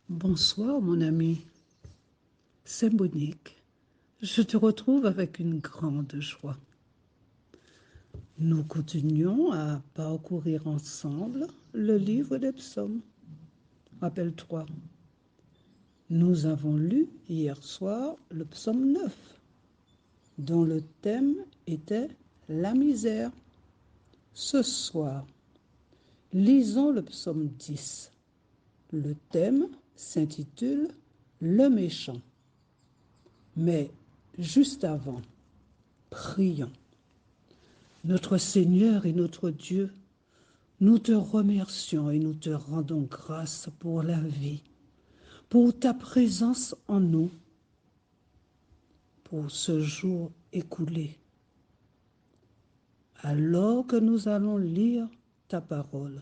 Bonsoir mon ami, c'est Monique. Je te retrouve avec une grande joie. Nous continuons à parcourir ensemble le livre des psaumes. Rappelle-toi, nous avons lu hier soir le psaume 9, dont le thème était la misère. Ce soir, lisons le psaume 10. Le thème s'intitule Le méchant. Mais juste avant, prions. Notre Seigneur et notre Dieu, nous te remercions et nous te rendons grâce pour la vie, pour ta présence en nous, pour ce jour écoulé. Alors que nous allons lire ta parole,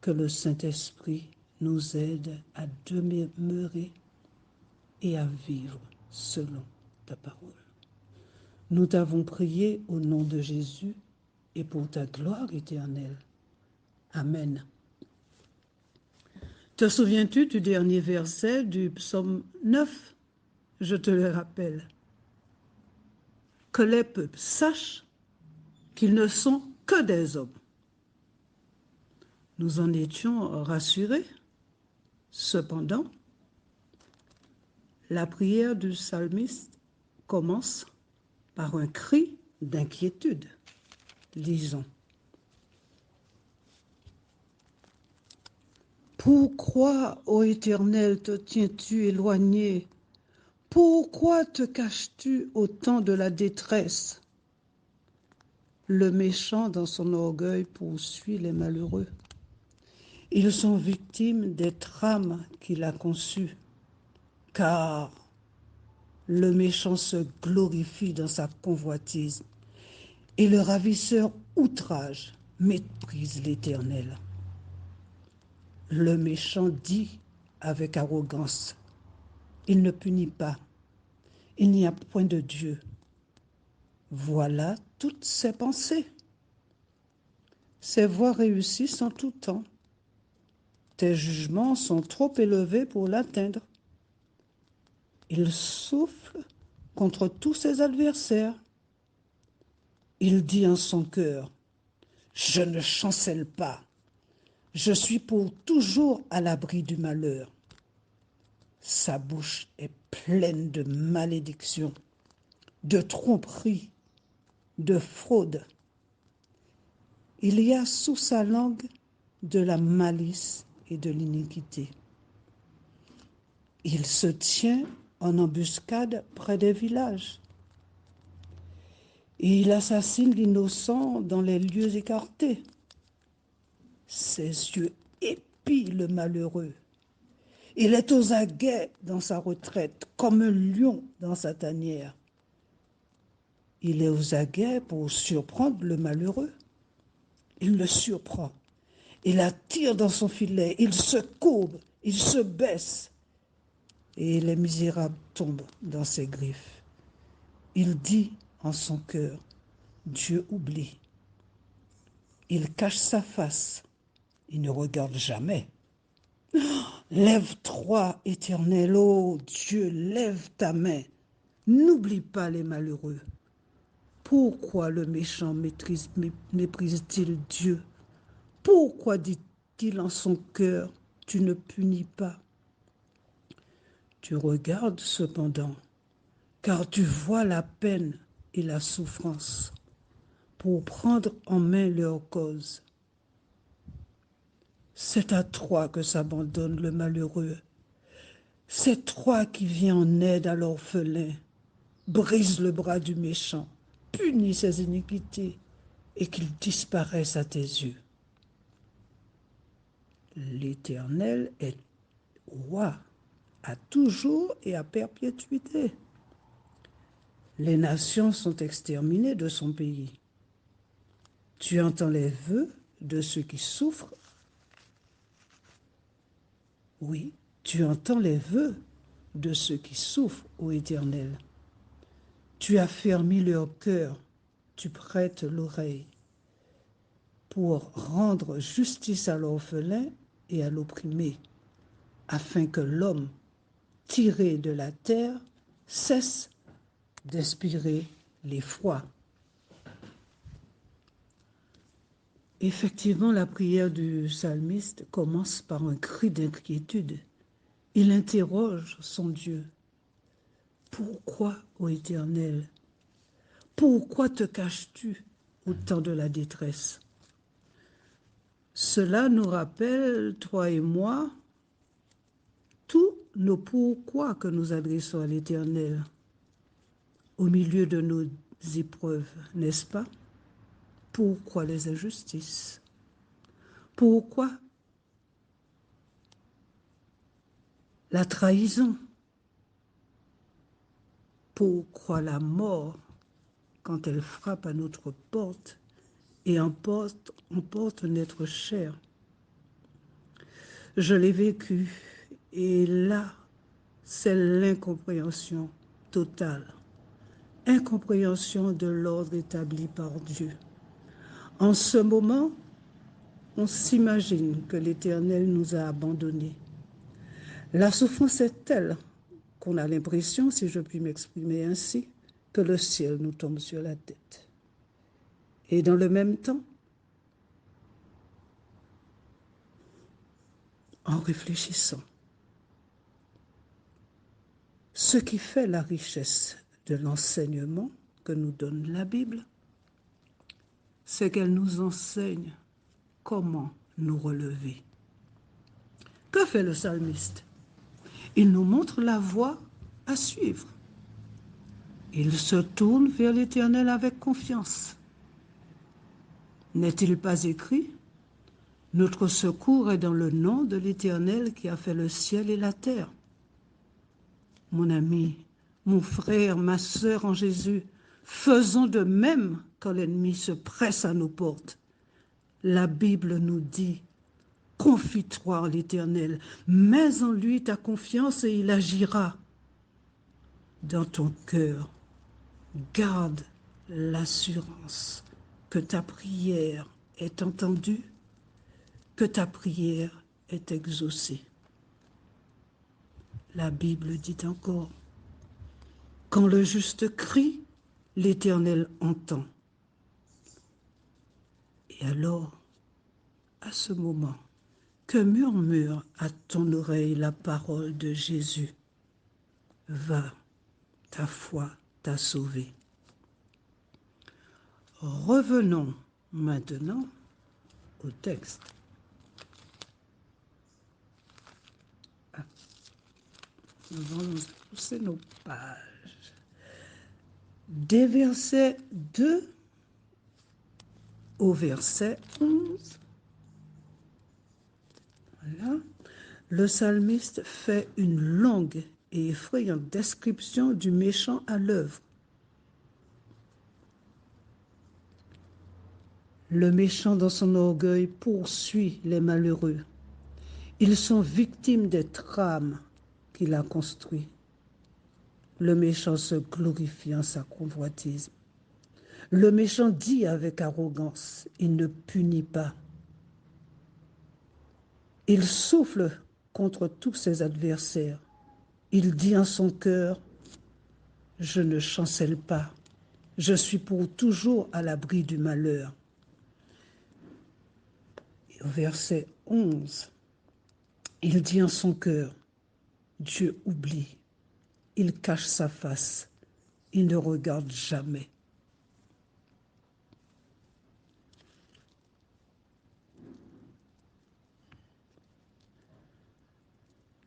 que le Saint-Esprit nous aide à demeurer et à vivre selon ta parole. Nous t'avons prié au nom de Jésus et pour ta gloire éternelle. Amen. Te souviens-tu du dernier verset du psaume 9? Je te le rappelle. Que les peuples sachent qu'ils ne sont que des hommes. Nous en étions rassurés. Cependant, la prière du psalmiste commence par un cri d'inquiétude. Lisons. Pourquoi, ô Éternel, te tiens-tu éloigné? Pourquoi te caches-tu au temps de la détresse? Le méchant, dans son orgueil, poursuit les malheureux. Ils sont victimes des trames qu'il a conçues, car le méchant se glorifie dans sa convoitise et le ravisseur outrage méprise l'Éternel. Le méchant dit avec arrogance, il ne punit pas, il n'y a point de Dieu. Voilà toutes ses pensées. Ses voies réussissent en tout temps. Tes jugements sont trop élevés pour l'atteindre. Il souffle contre tous ses adversaires. Il dit en son cœur, je ne chancelle pas. Je suis pour toujours à l'abri du malheur. Sa bouche est pleine de malédictions, de tromperies, de fraude. Il y a sous sa langue de la malice et de l'iniquité. Il se tient en embuscade près des villages. Et il assassine l'innocent dans les lieux écartés. Ses yeux épient le malheureux. Il est aux aguets dans sa retraite, comme un lion dans sa tanière. Il est aux aguets pour surprendre le malheureux. Il le surprend. Il attire dans son filet. Il se courbe. Il se baisse. Et les misérables tombent dans ses griffes. Il dit en son cœur, Dieu oublie. Il cache sa face. Il ne regarde jamais. Lève-toi, Éternel, ô Dieu, lève ta main. N'oublie pas les malheureux. Pourquoi le méchant méprise-t-il Dieu? Pourquoi dit-il en son cœur, tu ne punis pas? Tu regardes cependant, car tu vois la peine et la souffrance, pour prendre en main leur cause. C'est à toi que s'abandonne le malheureux. C'est toi qui viens en aide à l'orphelin. Brise le bras du méchant, punis ses iniquités, et qu'il disparaisse à tes yeux. L'Éternel est roi, à toujours et à perpétuité. Les nations sont exterminées de son pays. Tu entends les vœux de ceux qui souffrent. Oui, tu entends les vœux de ceux qui souffrent, ô Éternel. Tu as fermé leur cœur, tu prêtes l'oreille pour rendre justice à l'orphelin et à l'opprimé, afin que l'homme, tiré de la terre, cesse d'inspirer l'effroi. Effectivement, la prière du psalmiste commence par un cri d'inquiétude. Il interroge son Dieu. Pourquoi, ô Éternel, pourquoi te caches-tu au temps de la détresse? Cela nous rappelle, toi et moi, tous nos pourquoi que nous adressons à l'Éternel au milieu de nos épreuves, n'est-ce pas? Pourquoi les injustices? Pourquoi la trahison? Pourquoi la mort quand elle frappe à notre porte et emporte notre chair? Je l'ai vécu et là, c'est l'incompréhension totale. Incompréhension de l'ordre établi par Dieu. En ce moment, on s'imagine que l'Éternel nous a abandonnés. La souffrance est telle qu'on a l'impression, si je puis m'exprimer ainsi, que le ciel nous tombe sur la tête. Et dans le même temps, en réfléchissant, ce qui fait la richesse de l'enseignement que nous donne la Bible, c'est qu'elle nous enseigne comment nous relever. Que fait le psalmiste? Il nous montre la voie à suivre. Il se tourne vers l'Éternel avec confiance. N'est-il pas écrit? Notre secours est dans le nom de l'Éternel qui a fait le ciel et la terre. Mon ami, mon frère, ma sœur en Jésus, faisons de même quand l'ennemi se presse à nos portes. La Bible nous dit, confie-toi en l'Éternel, mets en lui ta confiance et il agira. Dans ton cœur, garde l'assurance que ta prière est entendue, que ta prière est exaucée. La Bible dit encore, quand le juste crie, l'Éternel entend. Et alors, à ce moment, que murmure à ton oreille la parole de Jésus. Va, ta foi t'a sauvé. Revenons maintenant au texte. Nous allons pousser nos pages. Des versets 2 au verset 11. Voilà. Le psalmiste fait une longue et effrayante description du méchant à l'œuvre. Le méchant dans son orgueil poursuit les malheureux. Ils sont victimes des trames qu'il a construites. Le méchant se glorifie en sa convoitise. Le méchant dit avec arrogance, il ne punit pas. Il souffle contre tous ses adversaires. Il dit en son cœur, je ne chancelle pas. Je suis pour toujours à l'abri du malheur. Et au verset 11, il dit en son cœur, Dieu oublie. Il cache sa face. Il ne regarde jamais.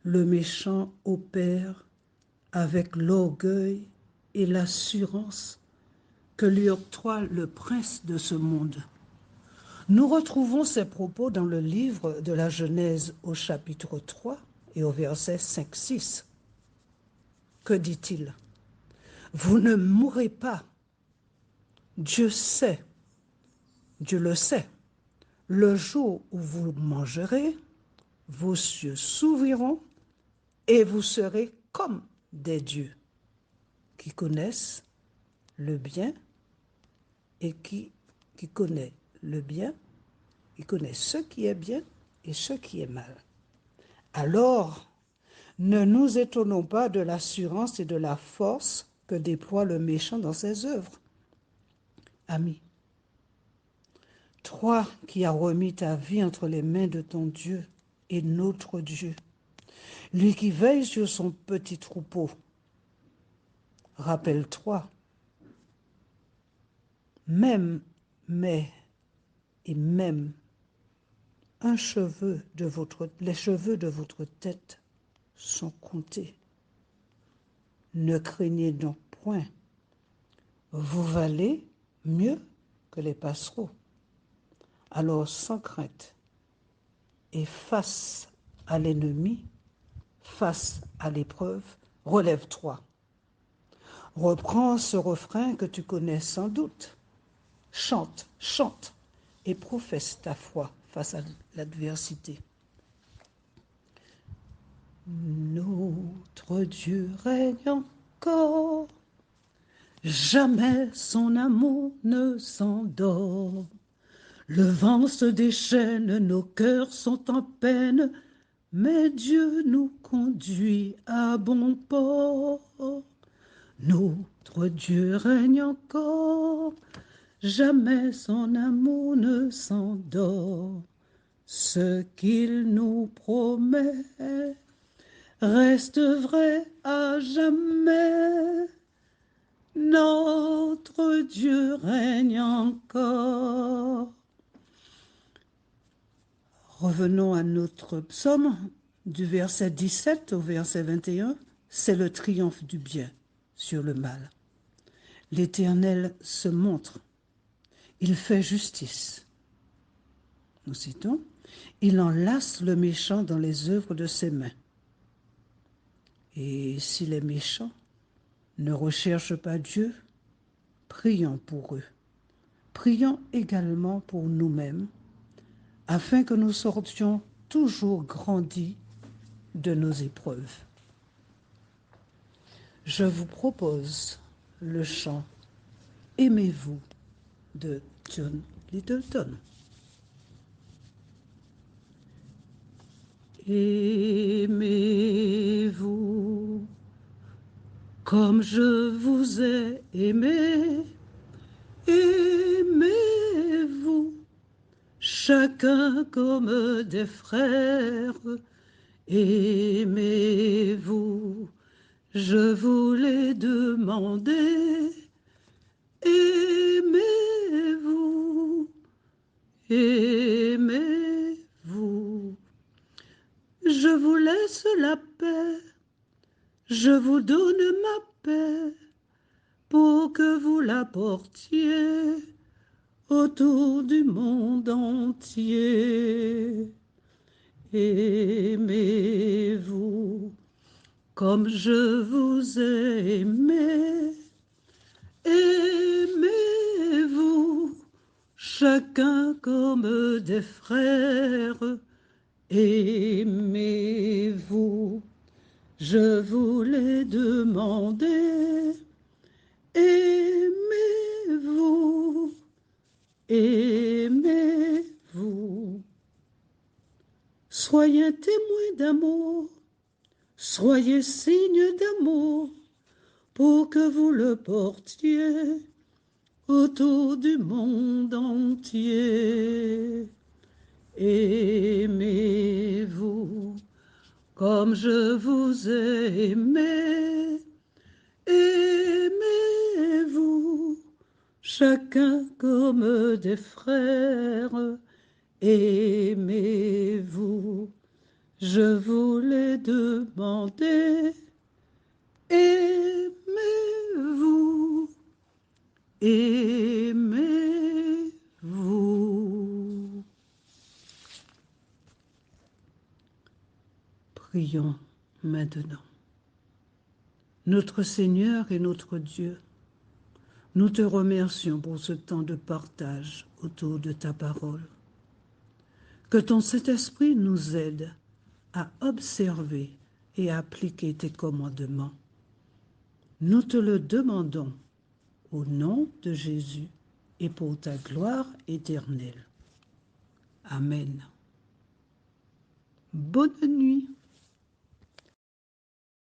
Le méchant opère avec l'orgueil et l'assurance que lui octroie le prince de ce monde. Nous retrouvons ces propos dans le livre de la Genèse au chapitre 3 et au verset 5-6. Que dit-il? Vous ne mourrez pas. Dieu sait, Dieu le sait. Le jour où vous mangerez, vos yeux s'ouvriront et vous serez comme des dieux qui connaissent le bien et qui connaît le bien, qui connaît ce qui est bien et ce qui est mal. Alors, ne nous étonnons pas de l'assurance et de la force que déploie le méchant dans ses œuvres. Ami, toi qui as remis ta vie entre les mains de ton Dieu et notre Dieu, lui qui veille sur son petit troupeau, rappelle-toi, même, mais et même les cheveux de votre tête sont comptés. Ne craignez donc point, vous valez mieux que les passereaux. Alors sans crainte et face à l'ennemi, face à l'épreuve, relève-toi. Reprends ce refrain que tu connais sans doute. Chante, chante et professe ta foi face à l'adversité. Notre Dieu règne encore, jamais son amour ne s'endort. Le vent se déchaîne, nos cœurs sont en peine, mais Dieu nous conduit à bon port. Notre Dieu règne encore, jamais son amour ne s'endort. Ce qu'il nous promet reste vrai à jamais. Notre Dieu règne encore. Revenons à notre psaume du verset 17 au verset 21. C'est le triomphe du bien sur le mal. L'Éternel se montre. Il fait justice. Nous citons, il enlace le méchant dans les œuvres de ses mains. Et si les méchants ne recherchent pas Dieu, prions pour eux. Prions également pour nous-mêmes, afin que nous sortions toujours grandis de nos épreuves. Je vous propose le chant « Aimez-vous » de John Littleton. Aimez-vous comme je vous ai aimé. Aimez-vous chacun comme des frères. Aimez-vous, je vous l'ai demandé. Aimez-vous, aimez-vous. Je vous laisse la paix, je vous donne ma paix, pour que vous la portiez autour du monde entier. Aimez-vous comme je vous ai aimé. Aimez-vous chacun comme des frères. Aimez-vous, je vous l'ai demandé. Aimez-vous, aimez-vous. Soyez témoins d'amour, soyez signes d'amour, pour que vous le portiez autour du monde entier. Aimez-vous comme je vous ai aimé. Aimez-vous chacun comme des frères. Aimez-vous, je vous l'ai demandé. Aimez-vous, aimez-vous. Prions maintenant. Notre Seigneur et notre Dieu, nous te remercions pour ce temps de partage autour de ta parole. Que ton Saint-Esprit nous aide à observer et à appliquer tes commandements. Nous te le demandons au nom de Jésus et pour ta gloire éternelle. Amen. Bonne nuit.